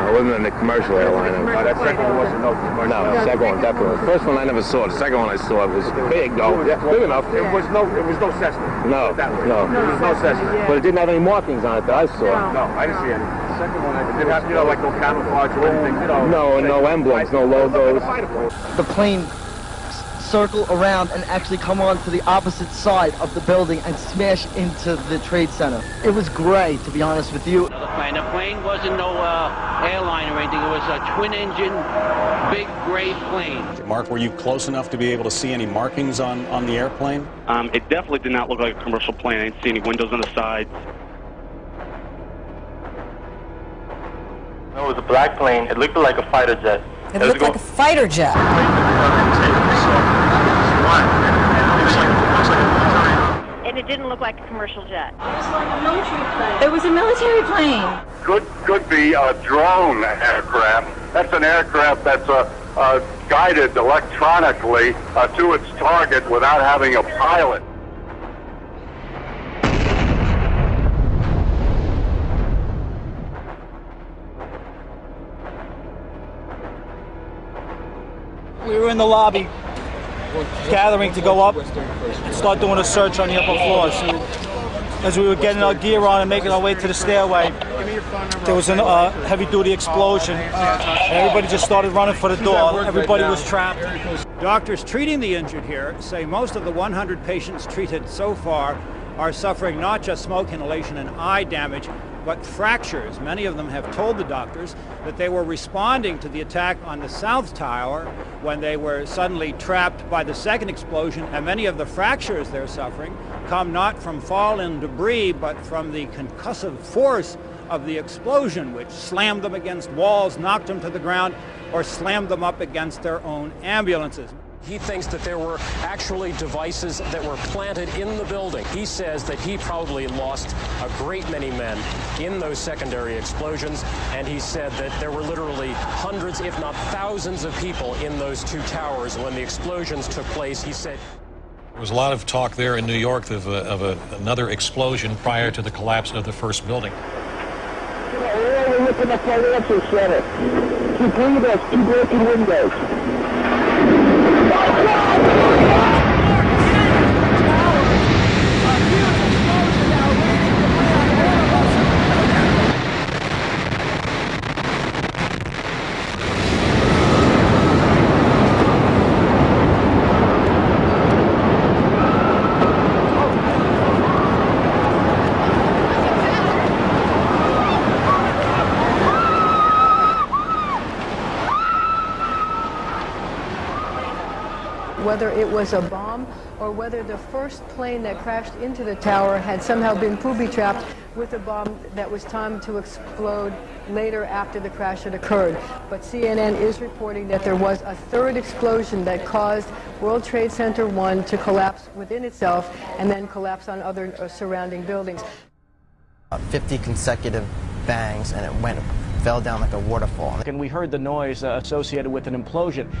it wasn't a commercial airliner. No, that second one wasn't no commercial. No, the second one definitely. The first one I never saw. The second one I saw was big, though. Yeah, big enough. It was no Cessna. No, no. It was no Cessna. But it didn't have any markings on it that I saw. No, I didn't see any. The second one, it didn't have, like no camouflage or anything, No, no emblems, no logos. The plane circle around and actually come on to the opposite side of the building and smash into the Trade Center. It was great, to be honest with you. The plane wasn't no airline or anything. It was a twin-engine, big gray plane. Mark, were you close enough to be able to see any markings on the airplane? It definitely did not look like a commercial plane. I didn't see any windows on the sides. It was a black plane. It looked like a fighter jet. It looked like a fighter jet. And it didn't look like a commercial jet. It was like a military plane. It was a military plane. Could be a drone aircraft. That's an aircraft that's guided electronically to its target without having a pilot. We were in the lobby, gathering to go up and start doing a search on the upper floors. As we were getting our gear on and making our way to the stairway, there was a heavy-duty explosion. Everybody just started running for the door. Everybody was trapped. Doctors treating the injured here say most of the 100 patients treated so far are suffering not just smoke inhalation and eye damage, but fractures. Many of them have told the doctors that they were responding to the attack on the South Tower when they were suddenly trapped by the second explosion, and many of the fractures they're suffering come not from fall and debris, but from the concussive force of the explosion, which slammed them against walls, knocked them to the ground, or slammed them up against their own ambulances. He thinks that there were actually devices that were planted in the building. He says that he probably lost a great many men in those secondary explosions, and he said that there were literally hundreds, if not thousands of people in those two towers when the explosions took place. He said there was a lot of talk there in New York of another explosion prior to the collapse of the first building. We're looking at the financial center. Two windows, two broken windows. Whether it was a bomb or whether the first plane that crashed into the tower had somehow been booby-trapped with a bomb that was timed to explode later after the crash had occurred. But CNN is reporting that there was a third explosion that caused World Trade Center 1 to collapse within itself and then collapse on other surrounding buildings. 50 consecutive bangs, and it fell down like a waterfall. And we heard the noise associated with an implosion.